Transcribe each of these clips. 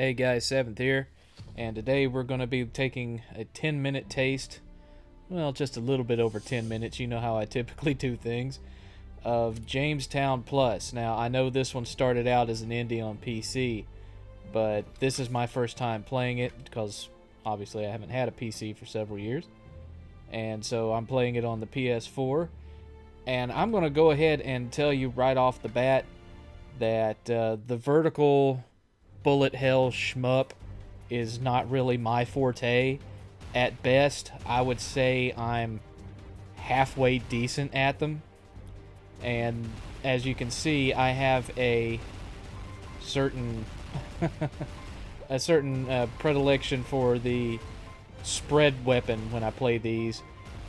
Hey guys, 7th here, and today we're going to be taking a 10-minute taste, well, just a little bit over 10 minutes, you know how I typically do things, of Jamestown Plus. Now, I know this one started out as an indie on PC, but this is my first time playing it because obviously I haven't had a PC for several years, and so I'm playing it on the PS4, and I'm going to go ahead and tell you right off the bat that the vertical bullet hell shmup is not really my forte. At best, I would say I'm halfway decent at them. And as you can see, I have a certain predilection for the spread weapon when I play these.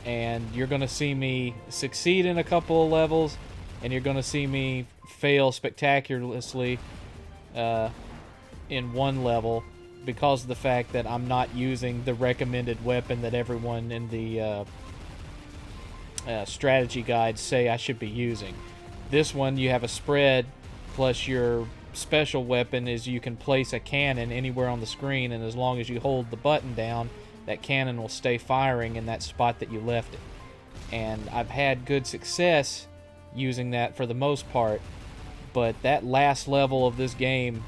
And you're going to see me succeed in a couple of levels, and you're going to see me fail spectacularly in one level because of the fact that I'm not using the recommended weapon that everyone in the strategy guides say I should be using. This one, you have a spread, plus your special weapon is you can place a cannon anywhere on the screen, and as long as you hold the button down, that cannon will stay firing in that spot that you left it. And I've had good success using that for the most part, but that last level of this game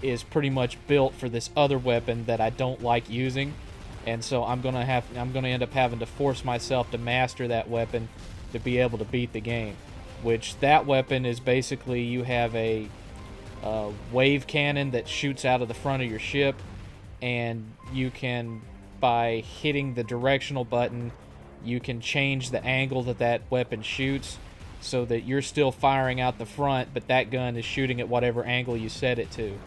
is pretty much built for this other weapon that I don't like using, and so I'm gonna end up having to force myself to master that weapon to be able to beat the game. Which that weapon is basically you have a wave cannon that shoots out of the front of your ship, and you can, by hitting the directional button, you can change the angle that that weapon shoots so that you're still firing out the front, but that gun is shooting at whatever angle you set it to.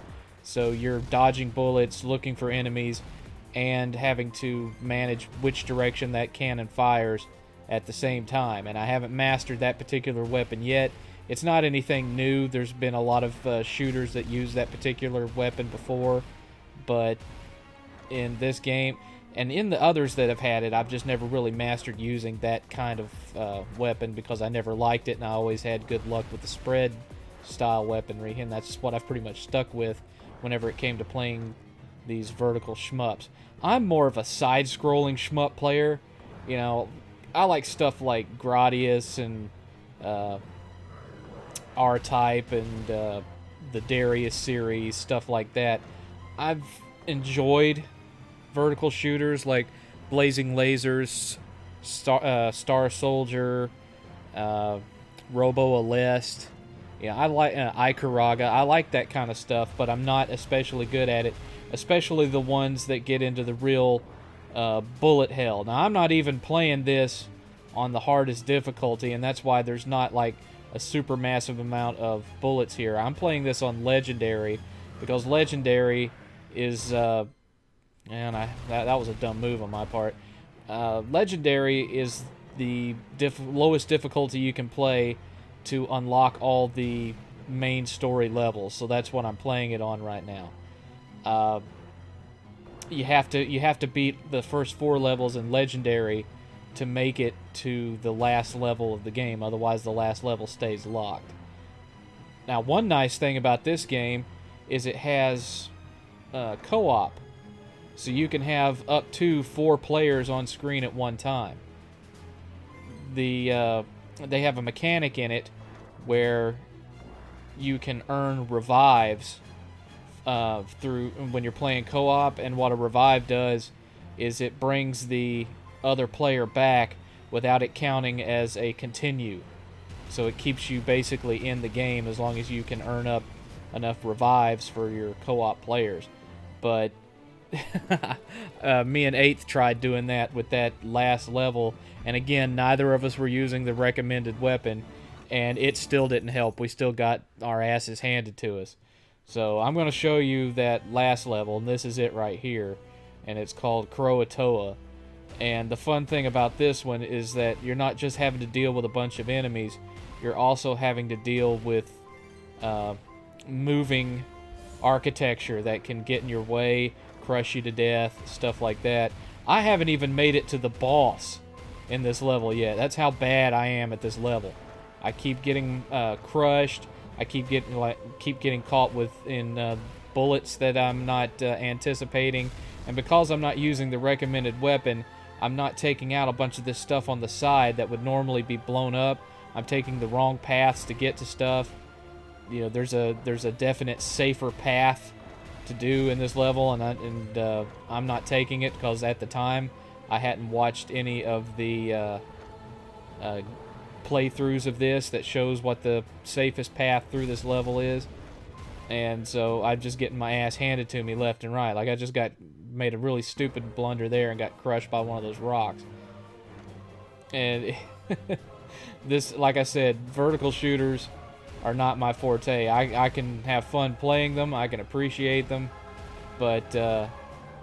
So you're dodging bullets, looking for enemies, and having to manage which direction that cannon fires at the same time. And I haven't mastered that particular weapon yet. It's not anything new. There's been a lot of shooters that use that particular weapon before, but in this game, and in the others that have had it, I've just never really mastered using that kind of weapon because I never liked it, and I always had good luck with the spread style weaponry, and that's what I've pretty much stuck with whenever it came to playing these vertical shmups. I'm more of a side-scrolling shmup player. You know, I like stuff like Gradius and R-Type and the Darius series, stuff like that. I've enjoyed vertical shooters like Blazing Lasers, Star Soldier, Robo Alest. Yeah, I like Icaraga. I like that kind of stuff, but I'm not especially good at it, especially the ones that get into the real bullet hell. Now, I'm not even playing this on the hardest difficulty, and that's why there's not like a super massive amount of bullets here. I'm playing this on Legendary because Legendary is that was a dumb move on my part. Legendary is the lowest difficulty you can play to unlock all the main story levels, so that's what I'm playing it on right now. You have to beat the first 4 levels in Legendary to make it to the last level of the game, otherwise the last level stays locked. Now, one nice thing about this game is it has co-op, so you can have up to 4 players on screen at one time. They have a mechanic in it where you can earn revives through when you're playing co-op, and what a revive does is it brings the other player back without it counting as a continue. So it keeps you basically in the game as long as you can earn up enough revives for your co-op players. But me and 8th tried doing that with that last level, and again, neither of us were using the recommended weapon, and it still didn't help. We still got our asses handed to us. So I'm going to show you that last level, and this is it right here, and it's called Croatoa. And the fun thing about this one is that you're not just having to deal with a bunch of enemies, you're also having to deal with moving architecture that can get in your way, crush you to death, stuff like that. I haven't even made it to the boss in this level yet. That's how bad I am at this level. I keep getting crushed. I keep getting caught in bullets that I'm not anticipating, and because I'm not using the recommended weapon, I'm not taking out a bunch of this stuff on the side that would normally be blown up. I'm taking the wrong paths to get to stuff. You know, there's a definite safer path to do in this level, and I'm not taking it because at the time I hadn't watched any of the playthroughs of this that shows what the safest path through this level is, and so I'm just getting my ass handed to me left and right. Like, I just made a really stupid blunder there and got crushed by one of those rocks. And this, like I said, vertical shooters are not my forte. I can have fun playing them, I can appreciate them, but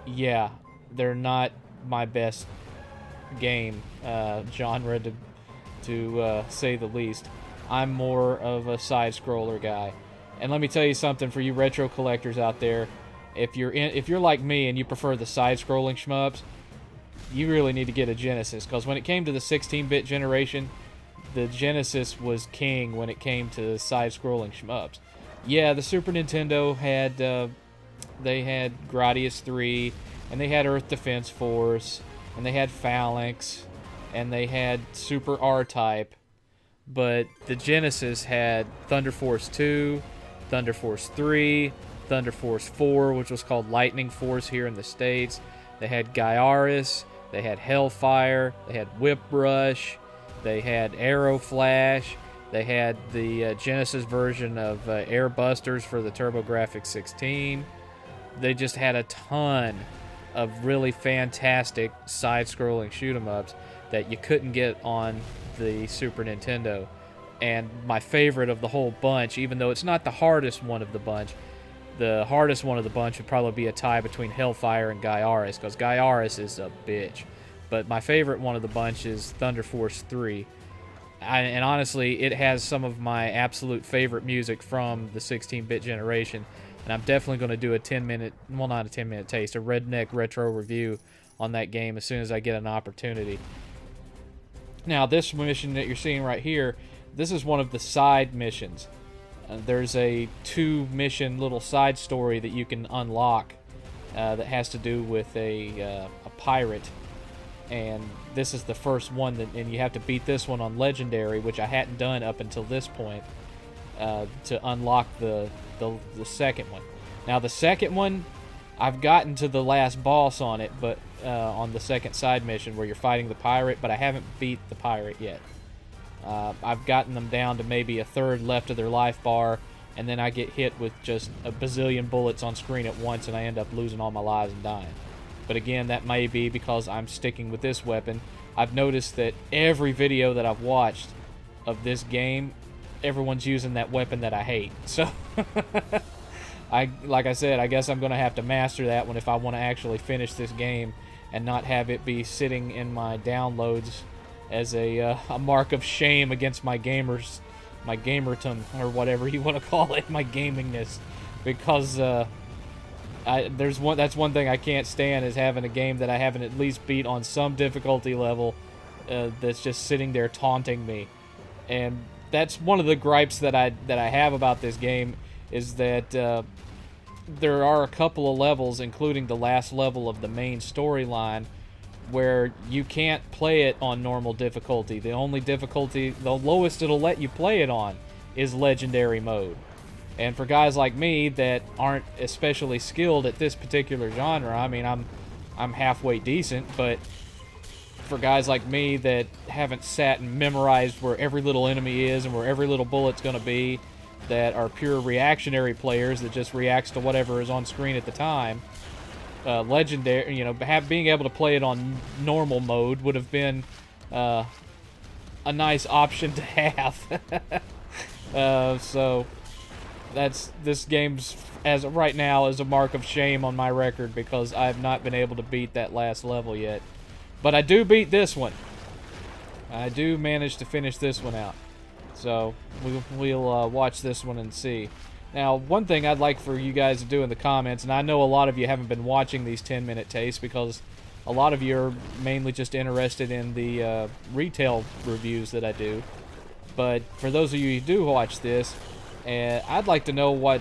yeah, they're not my best game genre to say the least. I'm more of a side-scroller guy. And let me tell you something for you retro collectors out there. If you're like me and you prefer the side-scrolling shmups, you really need to get a Genesis, because when it came to the 16-bit generation, the Genesis was king when it came to side-scrolling shmups. Yeah, the Super Nintendo had they had Gradius 3, and they had Earth Defense Force, and they had Phalanx, and they had Super R-Type, but the Genesis had Thunder Force 2, Thunder Force 3, Thunder Force 4, which was called Lightning Force here in the States. They had Gyaris, they had Hellfire, they had Whip Rush, they had Arrow Flash, they had the Genesis version of Air Busters for the TurboGrafx 16. They just had a ton of really fantastic side-scrolling shoot-'em-ups that you couldn't get on the Super Nintendo. And my favorite of the whole bunch, even though it's not the hardest one of the bunch, the hardest one of the bunch would probably be a tie between Hellfire and Gyaris, because Gyaris is a bitch. But my favorite one of the bunch is Thunder Force 3. And honestly, it has some of my absolute favorite music from the 16-bit generation. And I'm definitely going to do a 10-minute, well, not a 10-minute taste, a redneck retro review on that game as soon as I get an opportunity. Now, this mission that you're seeing right here, this is one of the side missions. There's a 2-mission little side story that you can unlock that has to do with a pirate. And this is the first one, and you have to beat this one on Legendary, which I hadn't done up until this point, to unlock the second one. Now, the second one, I've gotten to the last boss on it, but on the second side mission where you're fighting the pirate, but I haven't beat the pirate yet. I've gotten them down to maybe a third left of their life bar, and then I get hit with just a bazillion bullets on screen at once, and I end up losing all my lives and dying. But again, that may be because I'm sticking with this weapon. I've noticed that every video that I've watched of this game, everyone's using that weapon that I hate. So, like I said, I guess I'm going to have to master that one if I want to actually finish this game and not have it be sitting in my downloads as a mark of shame against my gamertum, or whatever you want to call it, my gamingness. Because that's one thing I can't stand, is having a game that I haven't at least beat on some difficulty level that's just sitting there taunting me. And that's one of the gripes that I have about this game, is that there are a couple of levels, including the last level of the main storyline, where you can't play it on normal difficulty. The only difficulty, the lowest it'll let you play it on, is Legendary mode. And for guys like me that aren't especially skilled at this particular genre, I mean, I'm halfway decent, but for guys like me that haven't sat and memorized where every little enemy is and where every little bullet's going to be, that are pure reactionary players that just reacts to whatever is on screen at the time, Legendary, you know, being able to play it on normal mode would have been a nice option to have. So this game's, as of right now, is a mark of shame on my record, because I have not been able to beat that last level yet. But I do beat this one. I do manage to finish this one out. So we'll watch this one and see. Now, one thing I'd like for you guys to do in the comments, and I know a lot of you haven't been watching these 10-minute tastes because a lot of you are mainly just interested in the retail reviews that I do. But for those of you who do watch this, I'd like to know what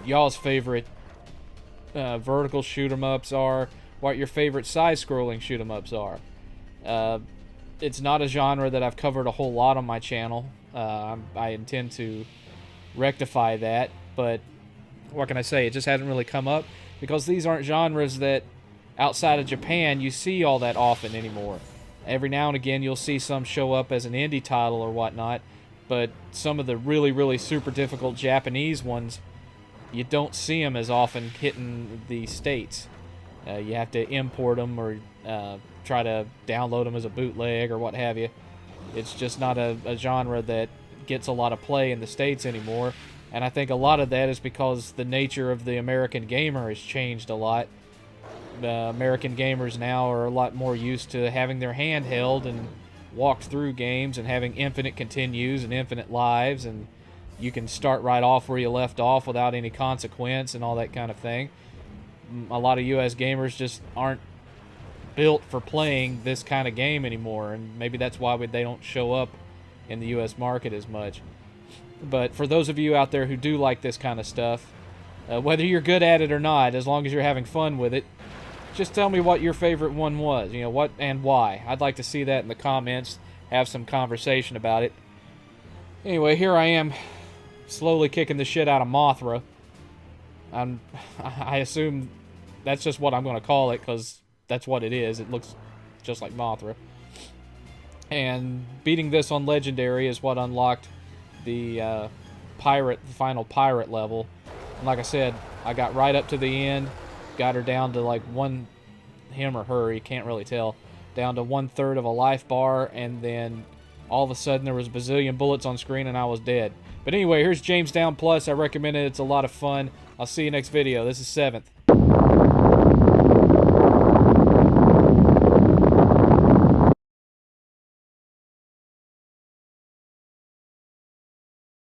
y'all's favorite vertical shoot 'em ups are, what your favorite side-scrolling shoot 'em ups are. It's not a genre that I've covered a whole lot on my channel. I intend to rectify that, but what can I say? It just hasn't really come up because these aren't genres that outside of Japan you see all that often anymore. Every now and again you'll see some show up as an indie title or whatnot, but some of the really, really super difficult Japanese ones, you don't see them as often hitting the States. You have to import them or try to download them as a bootleg or what have you. It's just not a genre that gets a lot of play in the States anymore, and I think a lot of that is because the nature of the American gamer has changed a lot. American gamers now are a lot more used to having their hand held and walked through games and having infinite continues and infinite lives, and you can start right off where you left off without any consequence and all that kind of thing. A lot of US gamers just aren't built for playing this kind of game anymore, and maybe that's why they don't show up in the US market as much. But for those of you out there who do like this kind of stuff, whether you're good at it or not, as long as you're having fun with it, just tell me what your favorite one was, you know, what and why. I'd like to see that in the comments, have some conversation about it. Anyway, here I am, slowly kicking the shit out of Mothra. I assume that's just what I'm going to call it, because that's what it is. It looks just like Mothra. And beating this on Legendary is what unlocked the final pirate level. And like I said, I got right up to the end, got her down to like him or her, you can't really tell, down to 1/3 of a life bar, and then all of a sudden there was a bazillion bullets on screen and I was dead. But anyway, here's Jamestown Plus. I recommend it. It's a lot of fun. I'll see you next video. This is 7th.